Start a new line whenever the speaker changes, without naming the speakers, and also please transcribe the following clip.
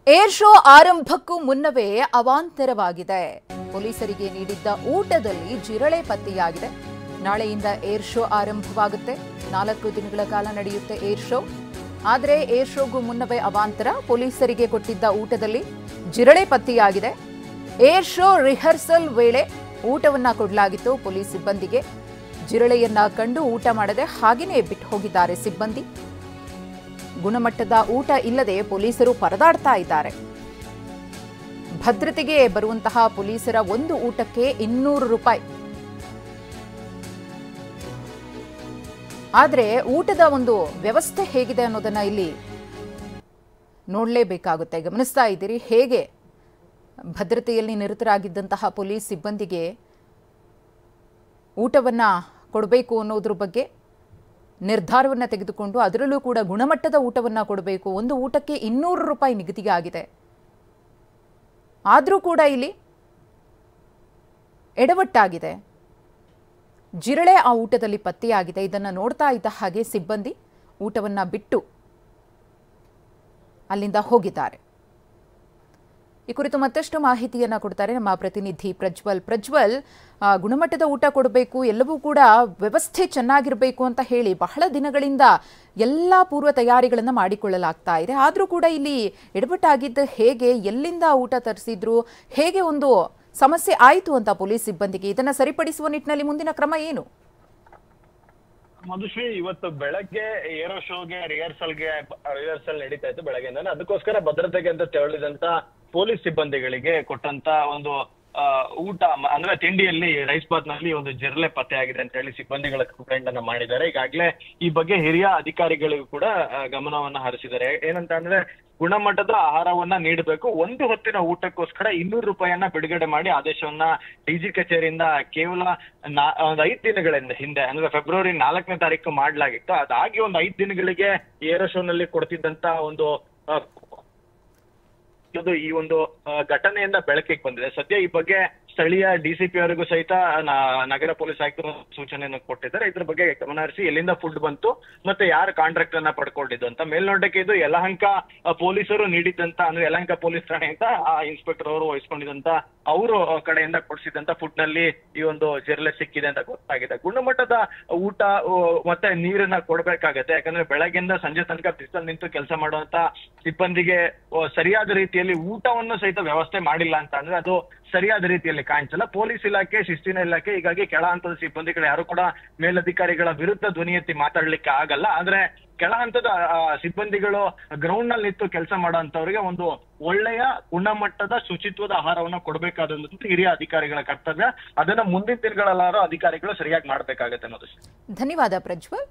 Air show ಆರಂಭಕ್ಕೂ ಮುನ್ನವೇ ಅವಾಂತರವಾಗಿದೆ. ಪೊಲೀಸರಿಗೆ ನೀಡಿದ್ದ ಊಟದಲ್ಲಿ ಜಿರಳೆ ಪತ್ತೆಯಾಗಿದೆ. ನಾಳೆಯಿಂದ ಏರ್ ಶೋ ಆರಂಭವಾಗುತ್ತೆ. 4 ದಿನಗಳ ಕಾಲ ನಡೆಯುತ್ತೆ ಏರ್ ಶೋ. ಆದರೆ ಏರ್ ಶೋಗೂ ಮುನ್ನವೇ ಅವಾಂತರ. ಪೊಲೀಸರಿಗೆ ಕೊಟ್ಟಿದ್ದ ಊಟದಲ್ಲಿ ಜಿರಳೆ ಪತ್ತೆಯಾಗಿದೆ. ಏರ್ ಶೋ ರಿಹರ್ಸಲ್ ವೇಳೆ ಊಟವನ್ನ ಕೊಡಲಾಗಿತ್ತು ಪೊಲೀಸ್ ಸಿಬ್ಬಂದಿಗೆ. ಜಿರಳೆಯನ್ನ ಕಂಡು ಊಟ ಮಾಡದೆ ಹಾಗೇನೇ ಬಿಟ್ಟು ಹೋಗಿದ್ದಾರೆ ಸಿಬ್ಬಂದಿ. ಗುಣಮಟ್ಟದ ಊಟ ಇಲ್ಲದೆ ಪೊಲೀಸರು ಪರದಾಡ್ತಾ ಇದ್ದಾರೆ. ಭದ್ರತೆಗೆ ಬರುವಂತಹ ಪೊಲೀಸರ ಒಂದು ಊಟಕ್ಕೆ 200 ರೂಪಾಯಿ. ಆದರೆ ಊಟದ ಒಂದು ವ್ಯವಸ್ಥೆ ಹೇಗಿದೆ ಅನ್ನೋದನ್ನ ಇಲ್ಲಿ ನೋಡಲೇಬೇಕಾಗುತ್ತೆ. ಗಮನಿಸ್ತಾ ಇದ್ದೀರಿ ಹೇಗೆ ಭದ್ರತೆಯಲ್ಲಿ ನಿರತರಾಗಿದ್ದಂತಹ ಪೊಲೀಸ್ ಸಿಬ್ಬಂದಿಗೆ ಊಟವನ್ನ ಕೊಡಬೇಕು ಅನ್ನೋದ್ರ ಬಗ್ಗೆ ನಿರ್ಧಾರವನ್ನು ತೆಗೆದುಕೊಂಡು ಅದರಲ್ಲೂ ಕೂಡ ಗುಣಮಟ್ಟದ ಊಟವನ್ನು ಕೊಡಬೇಕು. ಒಂದು ಊಟಕ್ಕೆ 200 ರೂಪಾಯಿ ನಿಗದಿಯಾಗಿದೆ. ಆದರೂ ಕೂಡ ಇಲ್ಲಿ ಎಡವಟ್ಟಾಗಿದೆ. ಜಿರಳೆ ಆ ಊಟದಲ್ಲಿ ಪತ್ತೆಯಾಗಿದೆ. ಇದನ್ನು ನೋಡ್ತಾ ಇದ್ದ ಹಾಗೆ ಸಿಬ್ಬಂದಿ ಊಟವನ್ನು ಬಿಟ್ಟು ಅಲ್ಲಿಂದ ಹೋಗಿದ್ದಾರೆ. ಈ ಕುರಿತು ಮತ್ತಷ್ಟು ಮಾಹಿತಿಯನ್ನು ಕೊಡ್ತಾರೆ ನಮ್ಮ ಪ್ರತಿನಿಧಿ ಪ್ರಜ್ವಲ್. ಗುಣಮಟ್ಟದ ಊಟ ಕೊಡಬೇಕು, ಎಲ್ಲವೂ ಕೂಡ ವ್ಯವಸ್ಥೆ ಚೆನ್ನಾಗಿರಬೇಕು ಅಂತ ಹೇಳಿ ಬಹಳ ದಿನಗಳಿಂದ ಎಲ್ಲ ಪೂರ್ವ ತಯಾರಿಗಳನ್ನು ಮಾಡಿಕೊಳ್ಳಲಾಗ್ತಾ ಇದೆ. ಆದರೂ ಕೂಡ ಇಲ್ಲಿ ಎಡವಟ್ಟಾಗಿದ್ದು ಹೇಗೆ, ಎಲ್ಲಿಂದ ಊಟ ತರಿಸಿದ್ರು, ಹೇಗೆ ಒಂದು ಸಮಸ್ಯೆ ಆಯಿತು ಅಂತ ಪೊಲೀಸ್ ಸಿಬ್ಬಂದಿಗೆ ಇದನ್ನ ಸರಿಪಡಿಸುವ ನಿಟ್ಟಿನಲ್ಲಿ ಮುಂದಿನ ಕ್ರಮ ಏನು?
ಮಧುಶ್ರೀ, ಇವತ್ತು ಬೆಳಗ್ಗೆ ಏರೋ ಶೋಗೆ ರಿಹರ್ಸಲ್ ನಡೀತಾ ಇತ್ತು ಬೆಳಗ್ಗೆಯಿಂದಾನೆ. ಅದಕ್ಕೋಸ್ಕರ ಭದ್ರತೆಗೆ ಅಂತ ತೆರಳಿದಂತ ಪೊಲೀಸ್ ಸಿಬ್ಬಂದಿಗಳಿಗೆ ಕೊಟ್ಟಂತ ಒಂದು ಊಟ ಅಂದ್ರೆ ತಿಂಡಿಯಲ್ಲಿ ರೈಸ್ ಬಾತ್ ನಲ್ಲಿ ಒಂದು ಜಿರಳೆ ಪತ್ತೆ ಆಗಿದೆ ಅಂತ ಹೇಳಿ ಸಿಬ್ಬಂದಿಗಳ ಕಂಪ್ಲೇಂಟ್ ಅನ್ನ ಮಾಡಿದ್ದಾರೆ. ಈಗಾಗಲೇ ಈ ಬಗ್ಗೆ ಹಿರಿಯ ಅಧಿಕಾರಿಗಳಿಗೂ ಕೂಡ ಗಮನವನ್ನ ಹರಿಸಿದ್ದಾರೆ. ಏನಂತ ಅಂದ್ರೆ ಗುಣಮಟ್ಟದ ಆಹಾರವನ್ನ ನೀಡಬೇಕು, ಒಂದು ಹೊತ್ತಿನ ಊಟಕ್ಕೋಸ್ಕರ 200 ರೂಪಾಯಿಯನ್ನ ಬಿಡುಗಡೆ ಮಾಡಿ ಆದೇಶವನ್ನ ಡಿಜಿ ಕಚೇರಿಯಿಂದ ಕೇವಲ ಒಂದು 5 ದಿನಗಳ ಹಿಂದೆ ಅಂದ್ರೆ ಫೆಬ್ರವರಿ 4ನೇ ತಾರೀಕು ಮಾಡ್ಲಾಗಿತ್ತು. ಅದಾಗಿ ಒಂದು 5 ದಿನಗಳಿಗೆ ಏರೋ ಶೋ ನಲ್ಲಿ ಕೊಡ್ತಿದ್ದಂತ ಒಂದು ಈ ಒಂದು ಘಟನೆಯಿಂದ ಬೆಳಕಿಗೆ ಬಂದಿದೆ. ಸದ್ಯ ಈ ಬಗ್ಗೆ ಸ್ಥಳೀಯ ಡಿಸಿಪಿ ಅವರಿಗೂ ಸಹಿತ ನಗರ ಪೊಲೀಸ್ ಆಯುಕ್ತರು ಸೂಚನೆಯನ್ನು ಕೊಟ್ಟಿದ್ದಾರೆ. ಇದ್ರ ಬಗ್ಗೆ ಗಮನ ಹರಿಸಿ ಎಲ್ಲಿಂದ ಫುಡ್ ಬಂತು ಮತ್ತೆ ಯಾರು ಕಾಂಟ್ರಾಕ್ಟ್ ಅನ್ನ ಪಡ್ಕೊಂಡಿದ್ದು ಅಂತ. ಮೇಲ್ನೋಟಕ್ಕೆ ಇದು ಯಲಹಂಕ ಪೊಲೀಸರು ನೀಡಿದ್ದಂತ ಅಂದ್ರೆ ಯಲಹಂಕ ಪೊಲೀಸ್ ಠಾಣೆ ಅಂತ ಇನ್ಸ್ಪೆಕ್ಟರ್ ಅವರು ವಹಿಸ್ಕೊಂಡಿದ್ದಂತ ಅವರು ಕಡೆಯಿಂದ ಕೊಡಿಸಿದಂತ ಫುಡ್ ನಲ್ಲಿ ಈ ಒಂದು ಜಿರಳೆ ಸಿಕ್ಕಿದೆ ಅಂತ ಗೊತ್ತಾಗಿದೆ. ಗುಣಮಟ್ಟದ ಊಟ ಮತ್ತೆ ನೀರನ್ನ ಕೊಡ್ಬೇಕಾಗತ್ತೆ. ಯಾಕಂದ್ರೆ ಬೆಳಗ್ಗೆಯಿಂದ ಸಂಜೆ ತನಕ ಬಿಸಿಲಲ್ಲಿ ನಿಂತು ಕೆಲಸ ಮಾಡುವಂತ ಸಿಬ್ಬಂದಿಗೆ ಸರಿಯಾದ ರೀತಿಯಲ್ಲಿ ಊಟವನ್ನು ಸಹಿತ ವ್ಯವಸ್ಥೆ ಮಾಡಿಲ್ಲ ಅಂತ ಅಂದ್ರೆ ಅದು ಸರಿಯಾದ ರೀತಿಯಲ್ಲಿ ಕಾಣಿಸಲ್ಲ. ಪೊಲೀಸ್ ಇಲಾಖೆ, ಶಿಸ್ತಿನ ಇಲಾಖೆ, ಹೀಗಾಗಿ ಕೆಳ ಹಂತದ ಸಿಬ್ಬಂದಿಗಳು ಯಾರು ಕೂಡ ಮೇಲಧಿಕಾರಿಗಳ ವಿರುದ್ಧ ಧ್ವನಿ ಎತ್ತಿ ಮಾತಾಡ್ಲಿಕ್ಕೆ ಆಗಲ್ಲ. ಆದ್ರೆ ಕೆಳ ಹಂತದ ಸಿಬ್ಬಂದಿಗಳು ಗ್ರೌಂಡ್ ನಲ್ಲಿ ನಿಂತು ಕೆಲಸ ಮಾಡುವಂತವ್ರಿಗೆ ಒಂದು ಒಳ್ಳೆಯ ಗುಣಮಟ್ಟದ ಶುಚಿತ್ವದ ಆಹಾರವನ್ನ ಕೊಡಬೇಕಾದಂತ ಹಿರಿಯ ಅಧಿಕಾರಿಗಳ ಕರ್ತವ್ಯ. ಅದನ್ನ ಮುಂದಿನ ದಿನಗಳಲ್ಲಾರು ಅಧಿಕಾರಿಗಳು ಸರಿಯಾಗಿ ಮಾಡ್ಬೇಕಾಗತ್ತೆ ಅನ್ನೋದು.
ಧನ್ಯವಾದ ಪ್ರಜ್ವಲ್.